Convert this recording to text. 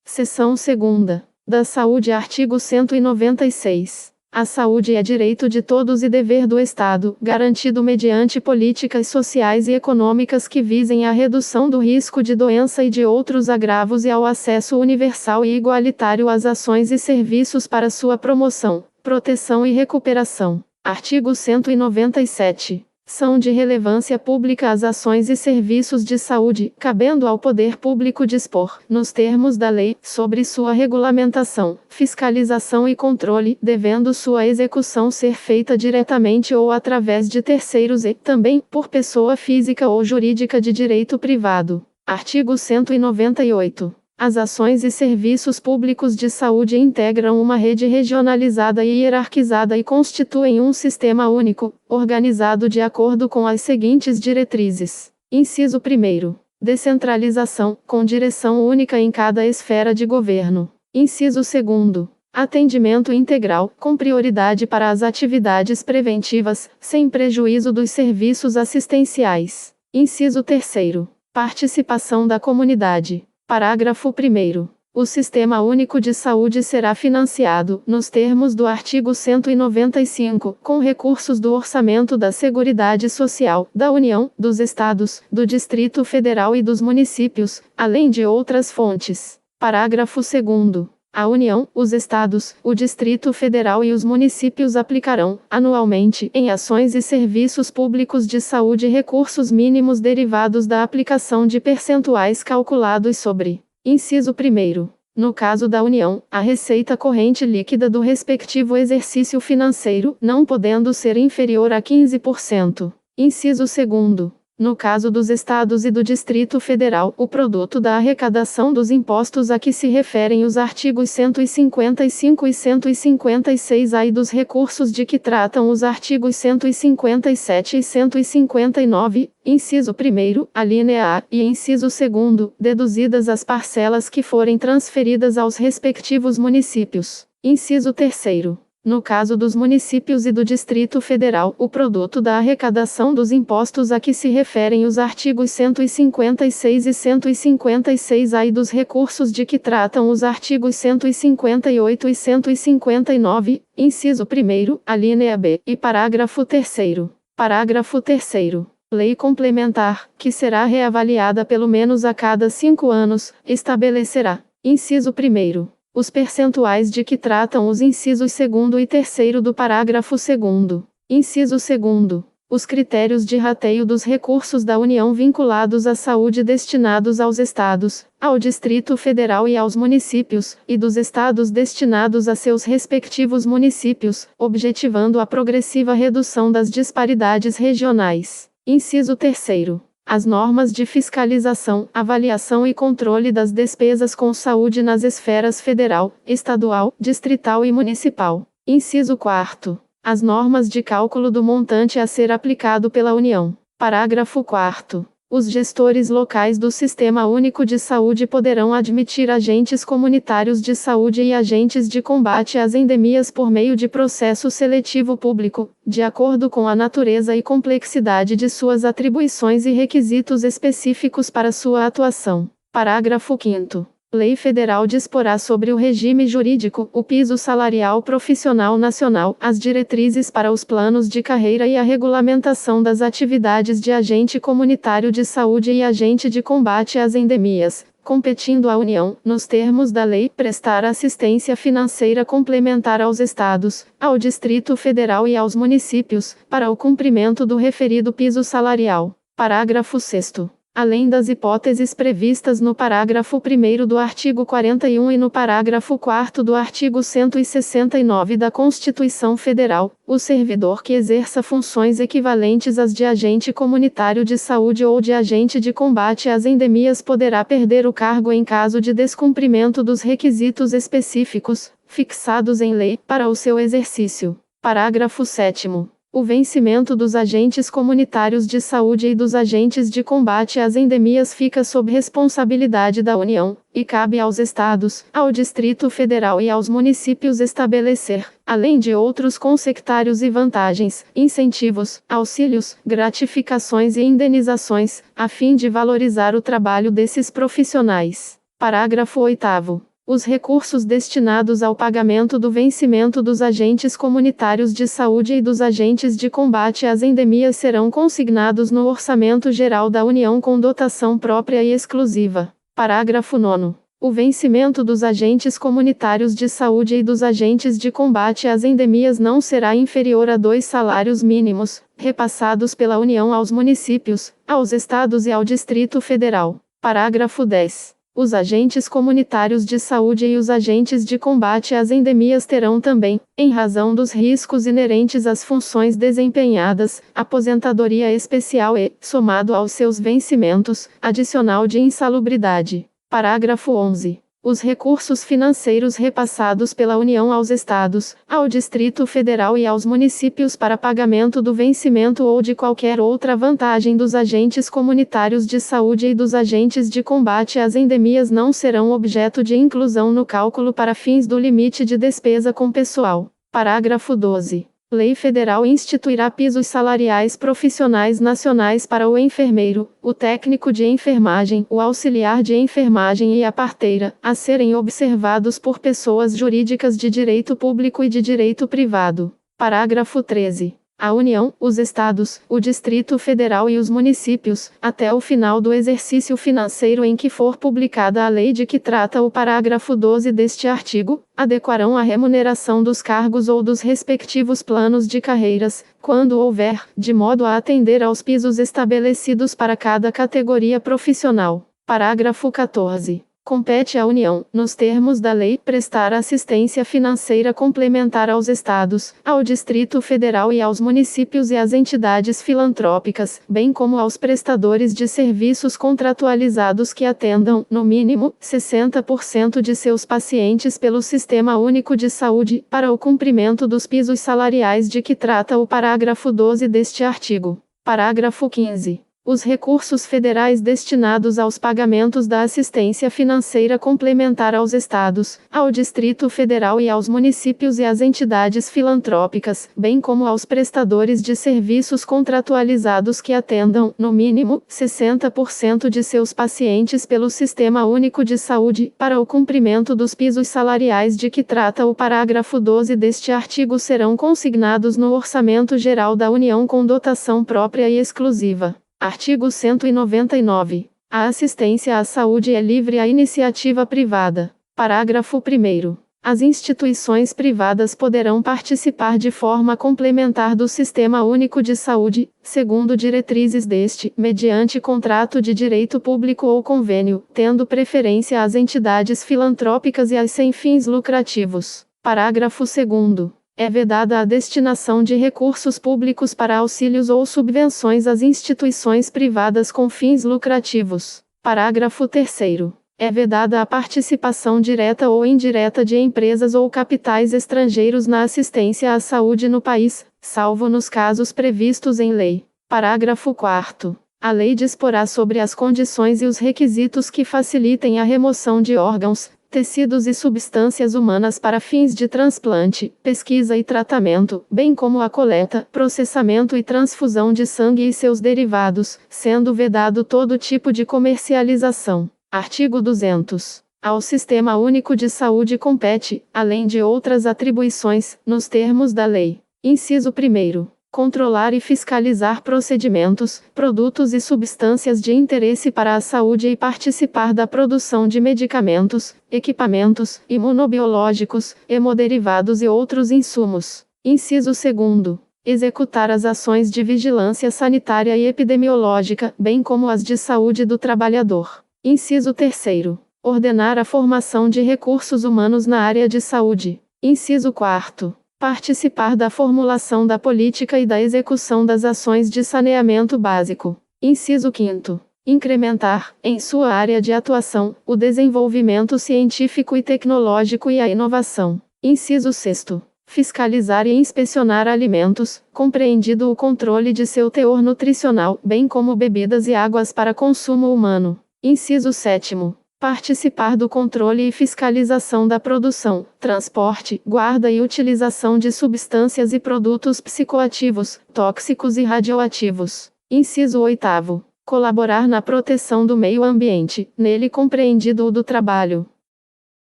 Seção 2ª. Da Saúde. Artigo 196. A saúde é direito de todos e dever do Estado, garantido mediante políticas sociais e econômicas que visem à redução do risco de doença e de outros agravos e ao acesso universal e igualitário às ações e serviços para sua promoção, proteção e recuperação. Artigo 197. São de relevância pública as ações e serviços de saúde, cabendo ao poder público dispor, nos termos da lei, sobre sua regulamentação, fiscalização e controle, devendo sua execução ser feita diretamente ou através de terceiros e, também, por pessoa física ou jurídica de direito privado. Artigo 198. As ações e serviços públicos de saúde integram uma rede regionalizada e hierarquizada e constituem um sistema único, organizado de acordo com as seguintes diretrizes. Inciso 1. Descentralização, com direção única em cada esfera de governo. Inciso 2. Atendimento integral, com prioridade para as atividades preventivas, sem prejuízo dos serviços assistenciais. Inciso 3. Participação da comunidade. Parágrafo 1º. O Sistema Único de Saúde será financiado, nos termos do artigo 195, com recursos do Orçamento da Seguridade Social, da União, dos Estados, do Distrito Federal e dos municípios, além de outras fontes. Parágrafo 2º. A União, os Estados, o Distrito Federal e os municípios aplicarão, anualmente, em ações e serviços públicos de saúde recursos mínimos derivados da aplicação de percentuais calculados sobre. Inciso 1. No caso da União, a receita corrente líquida do respectivo exercício financeiro, não podendo ser inferior a 15%. Inciso 2. No caso dos Estados e do Distrito Federal, o produto da arrecadação dos impostos a que se referem os artigos 155 e 156-A e dos recursos de que tratam os artigos 157 e 159, inciso 1º, alínea A, e inciso 2º, deduzidas as parcelas que forem transferidas aos respectivos municípios. Inciso 3º. No caso dos municípios e do Distrito Federal, o produto da arrecadação dos impostos a que se referem os artigos 156 e 156-A e dos recursos de que tratam os artigos 158 e 159, inciso 1º, alínea B, e parágrafo 3º. Parágrafo 3º. Lei complementar, que será reavaliada pelo menos a cada 5 anos, estabelecerá. Inciso 1º. Os percentuais de que tratam os incisos 2º e 3º do parágrafo 2º. Inciso 2º. Os critérios de rateio dos recursos da União vinculados à saúde destinados aos Estados, ao Distrito Federal e aos municípios, e dos Estados destinados a seus respectivos municípios, objetivando a progressiva redução das disparidades regionais. Inciso 3º. As normas de fiscalização, avaliação e controle das despesas com saúde nas esferas federal, estadual, distrital e municipal. Inciso 4º. As normas de cálculo do montante a ser aplicado pela União. Parágrafo 4º. Os gestores locais do Sistema Único de Saúde poderão admitir agentes comunitários de saúde e agentes de combate às endemias por meio de processo seletivo público, de acordo com a natureza e complexidade de suas atribuições e requisitos específicos para sua atuação. Parágrafo 5º. Lei Federal disporá sobre o regime jurídico, o piso salarial profissional nacional, as diretrizes para os planos de carreira e a regulamentação das atividades de agente comunitário de saúde e agente de combate às endemias, competindo à União, nos termos da lei, prestar assistência financeira complementar aos Estados, ao Distrito Federal e aos municípios, para o cumprimento do referido piso salarial. Parágrafo 6º. Além das hipóteses previstas no parágrafo 1º do artigo 41 e no parágrafo 4º do artigo 169 da Constituição Federal, o servidor que exerça funções equivalentes às de agente comunitário de saúde ou de agente de combate às endemias poderá perder o cargo em caso de descumprimento dos requisitos específicos, fixados em lei, para o seu exercício. Parágrafo 7º. O vencimento dos agentes comunitários de saúde e dos agentes de combate às endemias fica sob responsabilidade da União, e cabe aos Estados, ao Distrito Federal e aos municípios estabelecer, além de outros consectários e vantagens, incentivos, auxílios, gratificações e indenizações, a fim de valorizar o trabalho desses profissionais. Parágrafo 8º. Os recursos destinados ao pagamento do vencimento dos agentes comunitários de saúde e dos agentes de combate às endemias serão consignados no Orçamento Geral da União com dotação própria e exclusiva. Parágrafo 9º. O vencimento dos agentes comunitários de saúde e dos agentes de combate às endemias não será inferior a 2 salários mínimos, repassados pela União aos municípios, aos estados e ao Distrito Federal. Parágrafo 10. Os agentes comunitários de saúde e os agentes de combate às endemias terão também, em razão dos riscos inerentes às funções desempenhadas, aposentadoria especial e, somado aos seus vencimentos, adicional de insalubridade. Parágrafo 11. Os recursos financeiros repassados pela União aos Estados, ao Distrito Federal e aos municípios para pagamento do vencimento ou de qualquer outra vantagem dos agentes comunitários de saúde e dos agentes de combate às endemias não serão objeto de inclusão no cálculo para fins do limite de despesa com pessoal. Parágrafo 12. Lei Federal instituirá pisos salariais profissionais nacionais para o enfermeiro, o técnico de enfermagem, o auxiliar de enfermagem e a parteira, a serem observados por pessoas jurídicas de direito público e de direito privado. Parágrafo 13. A União, os Estados, o Distrito Federal e os municípios, até o final do exercício financeiro em que for publicada a lei de que trata o parágrafo 12 deste artigo, adequarão a remuneração dos cargos ou dos respectivos planos de carreiras, quando houver, de modo a atender aos pisos estabelecidos para cada categoria profissional. Parágrafo 14. Compete à União, nos termos da lei, prestar assistência financeira complementar aos Estados, ao Distrito Federal e aos municípios e às entidades filantrópicas, bem como aos prestadores de serviços contratualizados que atendam, no mínimo, 60% de seus pacientes pelo Sistema Único de Saúde, para o cumprimento dos pisos salariais de que trata o parágrafo 12 deste artigo. Parágrafo 15. Os recursos federais destinados aos pagamentos da assistência financeira complementar aos Estados, ao Distrito Federal e aos municípios e às entidades filantrópicas, bem como aos prestadores de serviços contratualizados que atendam, no mínimo, 60% de seus pacientes pelo Sistema Único de Saúde, para o cumprimento dos pisos salariais de que trata o parágrafo 12 deste artigo serão consignados no Orçamento Geral da União com dotação própria e exclusiva. Artigo 199. A assistência à saúde é livre à iniciativa privada. Parágrafo 1º. As instituições privadas poderão participar de forma complementar do Sistema Único de Saúde, segundo diretrizes deste, mediante contrato de direito público ou convênio, tendo preferência às entidades filantrópicas e às sem fins lucrativos. Parágrafo 2º. É vedada a destinação de recursos públicos para auxílios ou subvenções às instituições privadas com fins lucrativos. Parágrafo 3º. É vedada a participação direta ou indireta de empresas ou capitais estrangeiros na assistência à saúde no país, salvo nos casos previstos em lei. Parágrafo 4º. A lei disporá sobre as condições e os requisitos que facilitem a remoção de órgãos, tecidos e substâncias humanas para fins de transplante, pesquisa e tratamento, bem como a coleta, processamento e transfusão de sangue e seus derivados, sendo vedado todo tipo de comercialização. Artigo 200. Ao Sistema Único de Saúde compete, além de outras atribuições, nos termos da lei. Inciso 1º. Controlar e fiscalizar procedimentos, produtos e substâncias de interesse para a saúde e participar da produção de medicamentos, equipamentos, imunobiológicos, hemoderivados e outros insumos. Inciso 2º. Executar as ações de vigilância sanitária e epidemiológica, bem como as de saúde do trabalhador. Inciso 3º. Ordenar a formação de recursos humanos na área de saúde. Inciso 4º. Participar da formulação da política e da execução das ações de saneamento básico. Inciso 5º. Incrementar, em sua área de atuação, o desenvolvimento científico e tecnológico e a inovação. Inciso 6º. Fiscalizar e inspecionar alimentos, compreendido o controle de seu teor nutricional, bem como bebidas e águas para consumo humano. Inciso 7º. Participar do controle e fiscalização da produção, transporte, guarda e utilização de substâncias e produtos psicoativos, tóxicos e radioativos. Inciso 8º. Colaborar na proteção do meio ambiente, nele compreendido o do trabalho.